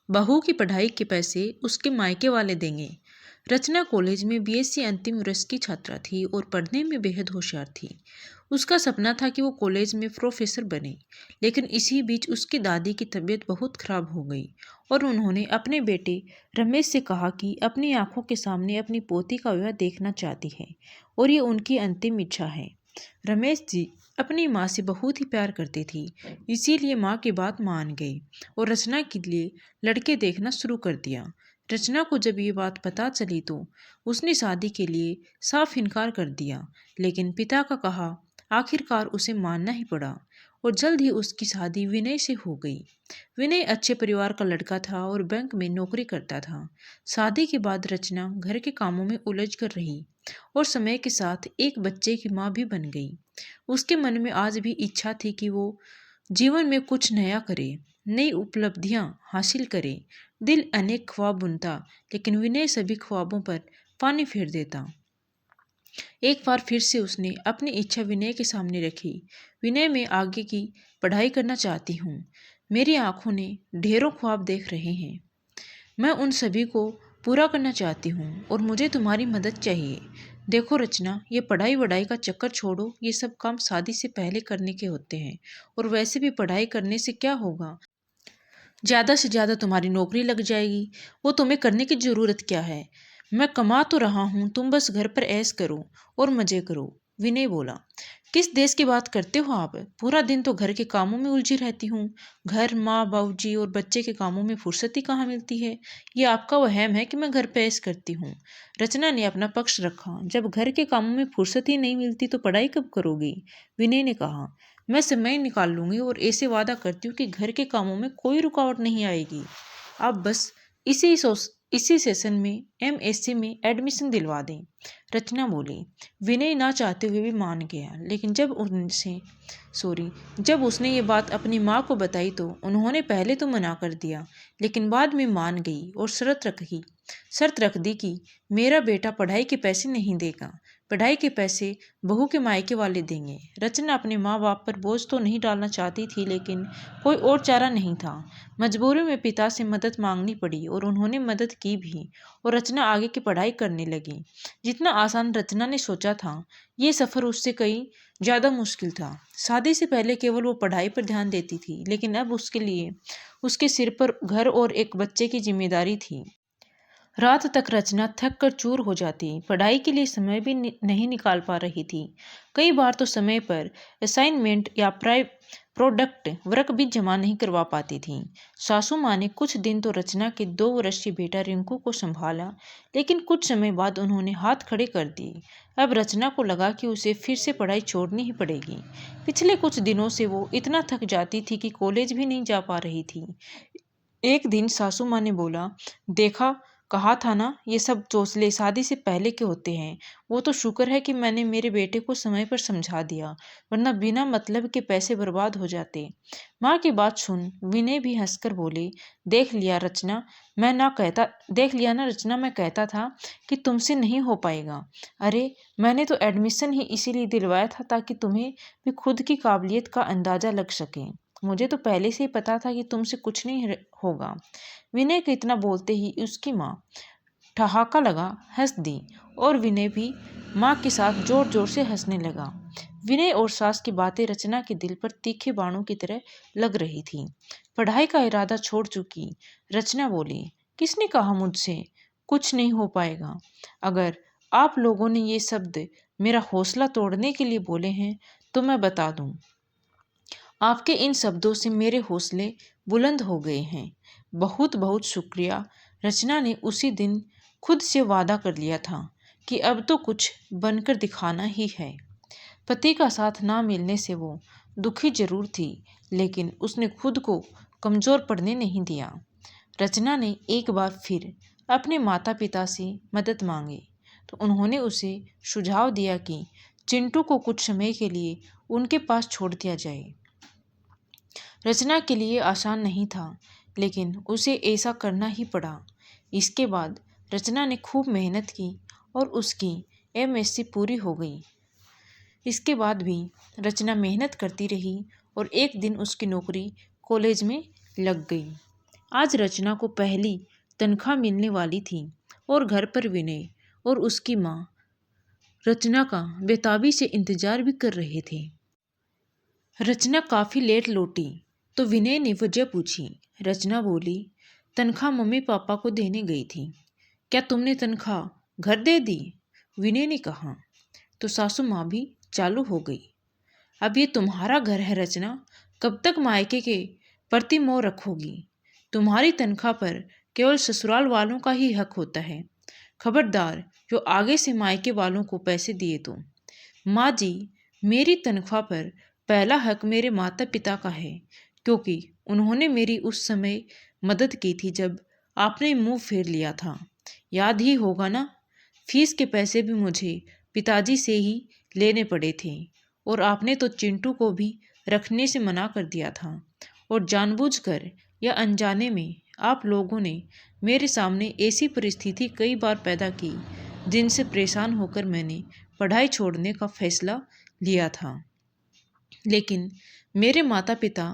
बहू की पढ़ाई के पैसे उसके मायके वाले देंगे। रचना कॉलेज में बीएससी अंतिम वर्ष की छात्रा थी और पढ़ने में बेहद होशियार थी। उसका सपना था कि वो कॉलेज में प्रोफेसर बने, लेकिन इसी बीच उसकी दादी की तबीयत बहुत खराब हो गई और उन्होंने अपने बेटे रमेश से कहा कि अपनी आंखों के सामने अपनी पोती का विवाह देखना चाहती है और ये उनकी अंतिम इच्छा है। रमेश जी अपनी माँ से बहुत ही प्यार करते थे, इसीलिए माँ की बात मान गए और रचना के लिए लड़के देखना शुरू कर दिया। रचना को जब ये बात पता चली तो उसने शादी के लिए साफ इनकार कर दिया, लेकिन पिता का कहा आखिरकार उसे मानना ही पड़ा और जल्द ही उसकी शादी विनय से हो गई। विनय अच्छे परिवार का लड़का था और बैंक में नौकरी करता था। शादी के बाद रचना घर के कामों में उलझ कर रही और समय के साथ एक बच्चे की माँ भी बन गई। उसके मन में आज भी इच्छा थी कि वो जीवन में कुछ नया करे, नई उपलब्धियां हासिल करे। दिल अनेक ख्वाब बुनता, लेकिन विनय सभी ख्वाबों पर पानी फेर देता। एक बार फिर से उसने अपनी इच्छा विनय के सामने रखी। विनय, मैं आगे की पढ़ाई करना चाहती हूँ। मेरी आंखों ने ढेरों ख्वाब देख रहे हैं। मैं उन सभी को पूरा करना चाहती हूँ और मुझे तुम्हारी मदद चाहिए। देखो रचना, ये पढ़ाई वढ़ाई का चक्कर छोड़ो, ये सब काम शादी से पहले करने के होते हैं और वैसे भी पढ़ाई करने से क्या होगा, ज़्यादा से ज़्यादा तुम्हारी नौकरी लग जाएगी। वो तुम्हें करने की ज़रूरत क्या है? मैं कमा तो रहा हूँ, तुम बस घर पर ऐश करो और मज़े करो। विनय बोला। किस देश की बात करते हो आप? पूरा दिन तो घर के कामों में उलझी रहती हूँ। घर, माँ, बाबूजी और बच्चे के कामों में फुर्सत ही कहाँ मिलती है। ये आपका वहम है कि मैं घर पे ऐश करती हूँ। रचना ने अपना पक्ष रखा। जब घर के कामों में फुर्सत ही नहीं मिलती तो पढ़ाई कब करोगी? विनय ने कहा। मैं समय निकाल लूंगी और ऐसे वादा करती हूँ कि घर के कामों में कोई रुकावट नहीं आएगी। आप बस इसी सेशन में एमएससी में एडमिशन दिलवा दें। रचना बोली। विनय ना चाहते हुए भी मान गया, लेकिन जब उसने ये बात अपनी माँ को बताई तो उन्होंने पहले तो मना कर दिया, लेकिन बाद में मान गई और शर्त रख दी कि मेरा बेटा पढ़ाई के पैसे नहीं देगा, पढ़ाई के पैसे बहू के मायके वाले देंगे। रचना अपने माँ बाप पर बोझ तो नहीं डालना चाहती थी, लेकिन कोई और चारा नहीं था। मजबूरी में पिता से मदद मांगनी पड़ी और उन्होंने मदद की भी और रचना आगे की पढ़ाई करने लगी। जितना आसान रचना ने सोचा था, ये सफ़र उससे कई ज़्यादा मुश्किल था। शादी से पहले केवल वो पढ़ाई पर ध्यान देती थी, लेकिन अब उसके लिए उसके सिर पर घर और एक बच्चे की जिम्मेदारी थी। रात तक रचना थक कर चूर हो जाती, पढ़ाई के लिए समय भी नहीं निकाल पा रही थी। कई बार तो समय पर असाइनमेंट या प्रोडक्ट वर्क भी जमा नहीं करवा पाती थी। सासू माँ ने कुछ दिन तो रचना के 2 वर्षीय बेटा रिंकू को संभाला, लेकिन कुछ समय बाद उन्होंने हाथ खड़े कर दिए। अब रचना को लगा कि उसे फिर से पढ़ाई छोड़नी ही पड़ेगी। पिछले कुछ दिनों से वो इतना थक जाती थी कि कॉलेज भी नहीं जा पा रही थी। एक दिन सासू माँ ने बोला, देखा, कहा था ना, ये सब चोचले शादी से पहले के होते हैं। वो तो शुक्र है कि मैंने मेरे बेटे को समय पर समझा दिया, वरना बिना मतलब के पैसे बर्बाद हो जाते। माँ की बात सुन विनय भी हंसकर बोले, देख लिया ना रचना, मैं कहता था कि तुमसे नहीं हो पाएगा। अरे, मैंने तो एडमिशन ही इसीलिए दिलवाया था ताकि तुम्हें भी खुद की काबिलियत का अंदाजा लग सके। मुझे तो पहले से ही पता था कि तुमसे कुछ नहीं होगा। विनय के इतना बोलते ही उसकी माँ ठहाका लगा हंस दी और विनय भी माँ के साथ जोर जोर से हंसने लगा। विनय और सास की बातें रचना के दिल पर तीखे बाणों की तरह लग रही थी। पढ़ाई का इरादा छोड़ चुकी रचना बोली, किसने कहा मुझसे कुछ नहीं हो पाएगा? अगर आप लोगों ने ये शब्द मेरा हौसला तोड़ने के लिए बोले हैं तो मैं बता दूं, आपके इन शब्दों से मेरे हौसले बुलंद हो गए हैं। बहुत बहुत शुक्रिया। रचना ने उसी दिन खुद से वादा कर लिया था कि अब तो कुछ बनकर दिखाना ही है। पति का साथ ना मिलने से वो दुखी जरूर थी, लेकिन उसने खुद को कमज़ोर पड़ने नहीं दिया। रचना ने एक बार फिर अपने माता पिता से मदद मांगी तो उन्होंने उसे सुझाव दिया कि चिंटू को कुछ समय के लिए उनके पास छोड़ दिया जाए। रचना के लिए आसान नहीं था, लेकिन उसे ऐसा करना ही पड़ा। इसके बाद रचना ने खूब मेहनत की और उसकी एमएससी पूरी हो गई। इसके बाद भी रचना मेहनत करती रही और एक दिन उसकी नौकरी कॉलेज में लग गई। आज रचना को पहली तनख्वाह मिलने वाली थी और घर पर विनय और उसकी माँ रचना का बेताबी से इंतजार भी कर रहे थे। रचना काफ़ी लेट लौटी तो विनय ने वजह पूछी। रचना बोली, तनख्वाह मम्मी पापा को देने गई थी। क्या तुमने तनख्वाह घर दे दी? विनय ने कहा। तो सासू माँ भी चालू हो गई। अब ये तुम्हारा घर है रचना, कब तक मायके के प्रति मोह रखोगी? तुम्हारी तनख्वाह पर केवल ससुराल वालों का ही हक होता है। खबरदार जो आगे से मायके वालों को पैसे दिए तो। माँ जी, मेरी तनख्वाह पर पहला हक मेरे माता पिता का है, क्योंकि उन्होंने मेरी उस समय मदद की थी जब आपने मुंह फेर लिया था। याद ही होगा ना, फीस के पैसे भी मुझे पिताजी से ही लेने पड़े थे और आपने तो चिंटू को भी रखने से मना कर दिया था। और जानबूझकर या अनजाने में आप लोगों ने मेरे सामने ऐसी परिस्थिति कई बार पैदा की जिनसे परेशान होकर मैंने पढ़ाई छोड़ने का फैसला लिया था। लेकिन मेरे माता पिता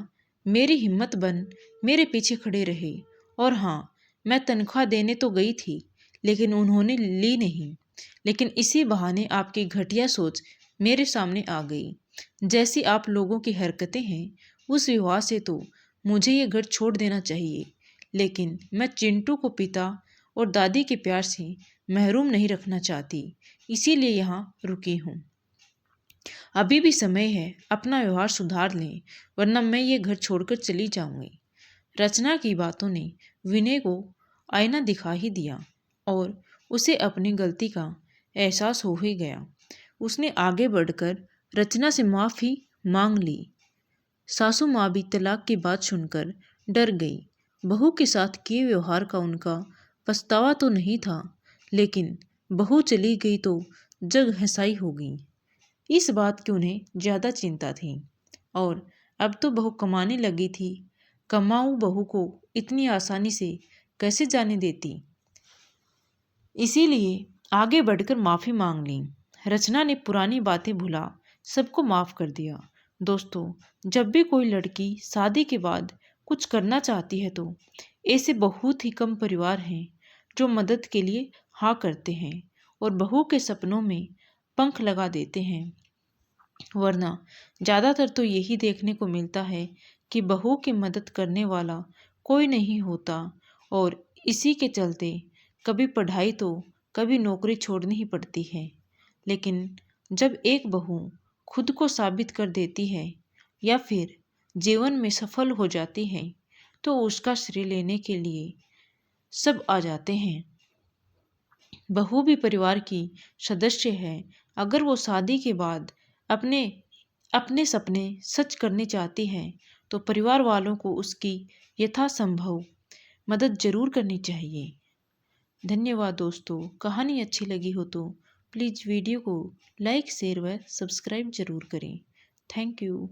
मेरी हिम्मत बन मेरे पीछे खड़े रहे। और हाँ, मैं तनख्वाह देने तो गई थी लेकिन उन्होंने ली नहीं। लेकिन इसी बहाने आपकी घटिया सोच मेरे सामने आ गई। जैसी आप लोगों की हरकतें हैं, उस विवाह से तो मुझे ये घर छोड़ देना चाहिए। लेकिन मैं चिंटू को पिता और दादी के प्यार से महरूम नहीं रखना चाहती, इसीलिए यहाँ रुकी हूँ। अभी भी समय है, अपना व्यवहार सुधार लें, वरना मैं ये घर छोड़कर चली जाऊंगी। रचना की बातों ने विनय को आईना दिखा ही दिया और उसे अपनी गलती का एहसास हो ही गया। उसने आगे बढ़कर रचना से माफ़ी मांग ली। सासू माँ भी तलाक की बात सुनकर डर गई। बहू के साथ किए व्यवहार का उनका पछतावा तो नहीं था, लेकिन बहू चली गई तो जग हंसाई होगी, इस बात की उन्हें ज़्यादा चिंता थी। और अब तो बहू कमाने लगी थी, कमाऊ बहू को इतनी आसानी से कैसे जाने देती। इसीलिए आगे बढ़कर माफ़ी मांग ली। रचना ने पुरानी बातें भुला सबको माफ़ कर दिया। दोस्तों, जब भी कोई लड़की शादी के बाद कुछ करना चाहती है तो ऐसे बहुत ही कम परिवार हैं जो मदद के लिए हाँ करते हैं और बहू के सपनों में पंख लगा देते हैं। वरना ज़्यादातर तो यही देखने को मिलता है कि बहू की मदद करने वाला कोई नहीं होता और इसी के चलते कभी पढ़ाई तो कभी नौकरी छोड़नी ही पड़ती है। लेकिन जब एक बहू खुद को साबित कर देती है या फिर जीवन में सफल हो जाती है तो उसका श्रेय लेने के लिए सब आ जाते हैं। बहू भी परिवार की सदस्य है। अगर वो शादी के बाद अपने अपने सपने सच करने चाहती है तो परिवार वालों को उसकी यथासंभव मदद जरूर करनी चाहिए। धन्यवाद दोस्तों। कहानी अच्छी लगी हो तो प्लीज़ वीडियो को लाइक शेयर व सब्सक्राइब जरूर करें। Thank you.